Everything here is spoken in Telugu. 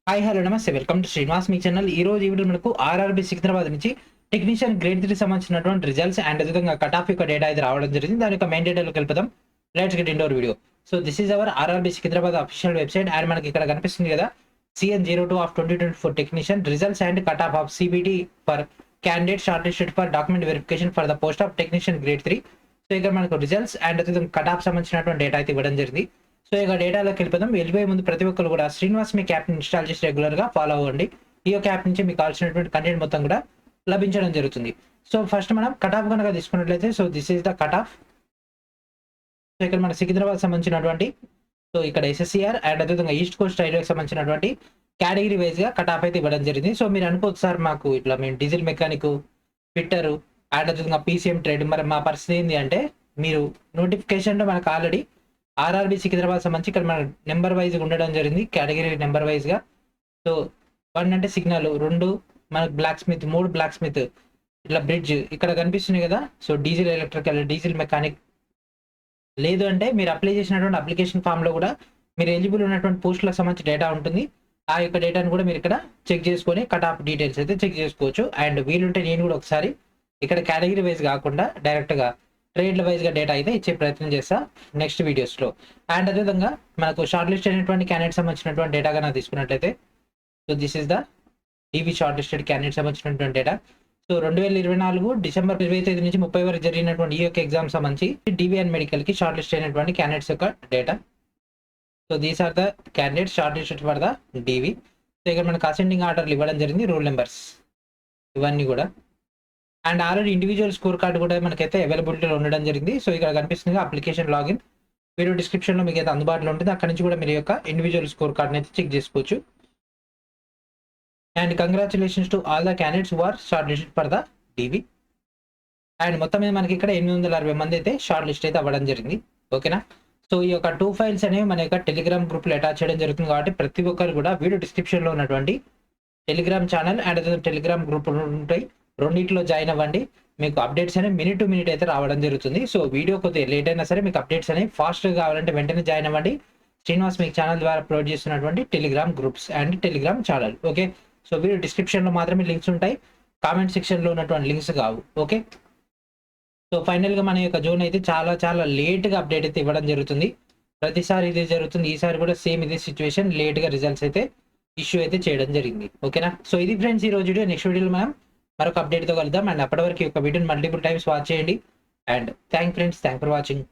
హాయ్ హలో నమస్తే welcome to Srinivas me channel. ఈ రోజు ఈ వీడియో మనకు ఆర్ఆర్బీ సికింద్రాబాద్ నుంచి టెక్నీషియన్ గ్రేడ్ 3 సంబంధించినటువంటి రిజల్ట్స్ అండ్ అదేవిధంగా కట్ ఆఫ్ యొక్క డేటా అయితే రావడం జరిగింది. దాని యొక్క మెయిన్ డేటాలోకి వెళ్ళిపోదాం. Let's get into video. So this is our RRB Secunderabad official website and మనకి ఇక్కడ కనిపిస్తుంది కదా CN02 of 2024 technician results and cut off of CBT for candidate short listed for document verification for the post of technician grade 3. So ఇక్కడ మనకు రిజల్ట్స్ అండ్ అదేవిధంగా కట్ ఆఫ్ సంబంధించినటువంటి డేటా అయితే ఇవ్వడం జరిగింది. సో ఇక డేటాలోకి వెళ్ళిపోదాం. వెళ్ళిపోయే ముందు ప్రతి ఒక్కరు కూడా శ్రీనివాస్ మీ యాప్ని ఇన్స్టాల్ చేసి రెగ్యులర్గా ఫాలో అవ్వండి. ఈ యొక్క యాప్ నుంచి మీకు కావాల్సినటువంటి కంటెంట్ మొత్తం కూడా లభించడం జరుగుతుంది. సో ఫస్ట్ మనం కట్ ఆఫ్ కనుక తీసుకున్నట్లయితే so this is the cut off. So ఇక్కడ మన సికింద్రాబాద్ సంబంధించినటువంటి సో ఇక్కడ SSCR అండ్ అదేవిధంగా ఈస్ట్ కోస్ట్ రైల్వేకి సంబంధించినటువంటి కేటగిరీ వైజ్గా కట్ ఆఫ్ అయితే ఇవ్వడం జరిగింది. సో మీరు అనుకోవచ్చు సార్ మాకు ఇట్లా మేము డీజిల్ మెకానిక్ ఫిట్టరు అండ్ అదేవిధంగా PCM ట్రేడ్ మరి మా పరిస్థితి ఏంటి అంటే మీరు నోటిఫికేషన్లో మనకు ఆల్రెడీ ఆర్ఆర్బీ సికింద్రాబాద్ సంబంధించి ఇక్కడ మన నెంబర్ వైజ్గా ఉండడం జరిగింది. కేటగిరీ నెంబర్ వైజ్గా. సో 1 అంటే సిగ్నల్, 2 మనకు బ్లాక్ స్మిత్, 3 బ్లాక్ స్మిత్, ఇట్లా బ్రిడ్జ్ ఇక్కడ కనిపిస్తున్నాయి కదా. So diesel electrical, diesel mechanic. లేదు అంటే మీరు అప్లై చేసినటువంటి అప్లికేషన్ ఫామ్లో కూడా మీరు ఎలిజిబుల్ ఉన్నటువంటి పోస్టులకు సంబంధించి డేటా ఉంటుంది. ఆ యొక్క డేటాను కూడా మీరు ఇక్కడ చెక్ చేసుకొని కట్ ఆఫ్ డీటెయిల్స్ అయితే చెక్ చేసుకోవచ్చు. అండ్ వీలుంటే నేను కూడా ఒకసారి ఇక్కడ కేటగిరీ వైజ్ కాకుండా డైరెక్ట్గా ట్రేడ్ల వైజ్గా డేటా అయితే ఇచ్చే ప్రయత్నం చేస్తా నెక్స్ట్ వీడియోస్లో. అండ్ అదేవిధంగా మనకు షార్ట్ లిస్ట్ అయినటువంటి క్యాండిడేట్ సంబంధించినటువంటి డేటా కన్నా తీసుకున్నట్లయితే so this is the DV short listed candidate సంబంధించినటువంటి డేటా. సో 2024 డిసెంబర్ 25 నుంచి 30 వరకు జరిగినటువంటి ఈ యొక్క ఎగ్జామ్ సంబంధించి DV అండ్ మెడికల్కి షార్ట్ లిస్ట్ అయినటువంటి క్యాండిడేట్స్ యొక్క data. So these are the candidates short listed for the DV. So ఇక్కడ మనకు అసెండింగ్ ఆర్డర్లు ఇవ్వడం జరిగింది, రోల్ నెంబర్స్ ఇవన్నీ కూడా. And already individual score card కూడా మనకైతే అవైలబిలిటీలో ఉండడం జరిగింది. సో ఇక్కడ కనిపిస్తుంది అప్లికేషన్ లాగిన్, వీడియో డిస్క్రిప్షన్లో మీకు అయితే అందుబాటులో ఉంటుంది. అక్కడ నుంచి కూడా మీరు యొక్క ఇండివిజువల్ స్కోర్ కార్డ్ని అయితే చెక్ చేసుకోవచ్చు. And congratulations to all the candidates who are short listed for the DV. And మొత్తం మీద మనకి ఇక్కడ 860 మంది అయితే షార్ట్ లిస్ట్ అయితే అవ్వడం జరిగింది. ఓకేనా. సో ఈ యొక్క 2 ఫైల్స్ అనేవి మన యొక్క టెలిగ్రామ్ గ్రూప్లో అటాచ్ చేయడం జరుగుతుంది. కాబట్టి ప్రతి ఒక్కరు కూడా వీడియో డిస్క్రిప్షన్లో ఉన్నటువంటి టెలిగ్రామ్ ఛానల్ అండ్ అదే టెలిగ్రామ్ గ్రూప్ ఉంటాయి, రెండింటిలో జాయిన్ అవ్వండి. మీకు అప్డేట్స్ అనేవి మినిట్ టు మినిట్ అయితే రావడం జరుగుతుంది. సో వీడియో కొద్దిగా లేట్ అయినా సరే మీకు అప్డేట్స్ అనేవి ఫాస్ట్గా కావాలంటే వెంటనే జాయిన్ అవ్వండి. శ్రీనివాస్ మీకు ఛానల్ ద్వారా అప్లోడ్ చేస్తున్నటువంటి Telegram groups and Telegram channel. Okay. So video డిస్క్రిప్షన్లో మాత్రమే లింక్స్ ఉంటాయి, కామెంట్ సెక్షన్లో ఉన్నటువంటి లింక్స్ కావు. ఓకే. సో ఫైనల్గా మన యొక్క జోన్ అయితే చాలా చాలా లేట్గా అప్డేట్ అయితే ఇవ్వడం జరుగుతుంది. ప్రతిసారి ఇదే జరుగుతుంది. ఈసారి కూడా సేమ్ ఇదే సిచ్యువేషన్, లేట్గా రిజల్ట్స్ అయితే ఇష్యూ అయితే చేయడం జరిగింది. ఓకేనా. సో ఇది ఫ్రెండ్స్ ఈ రోజు వీడియో. నెక్స్ట్ వీడియోలో మనం మరొక అప్డేట్తో కలుద్దాం. అండ్ అప్పటి వరకు ఈ యొక్క వీడియోని మల్టిపుల్ టైమ్స్ వాచ్ చేయండి. And thank for watching.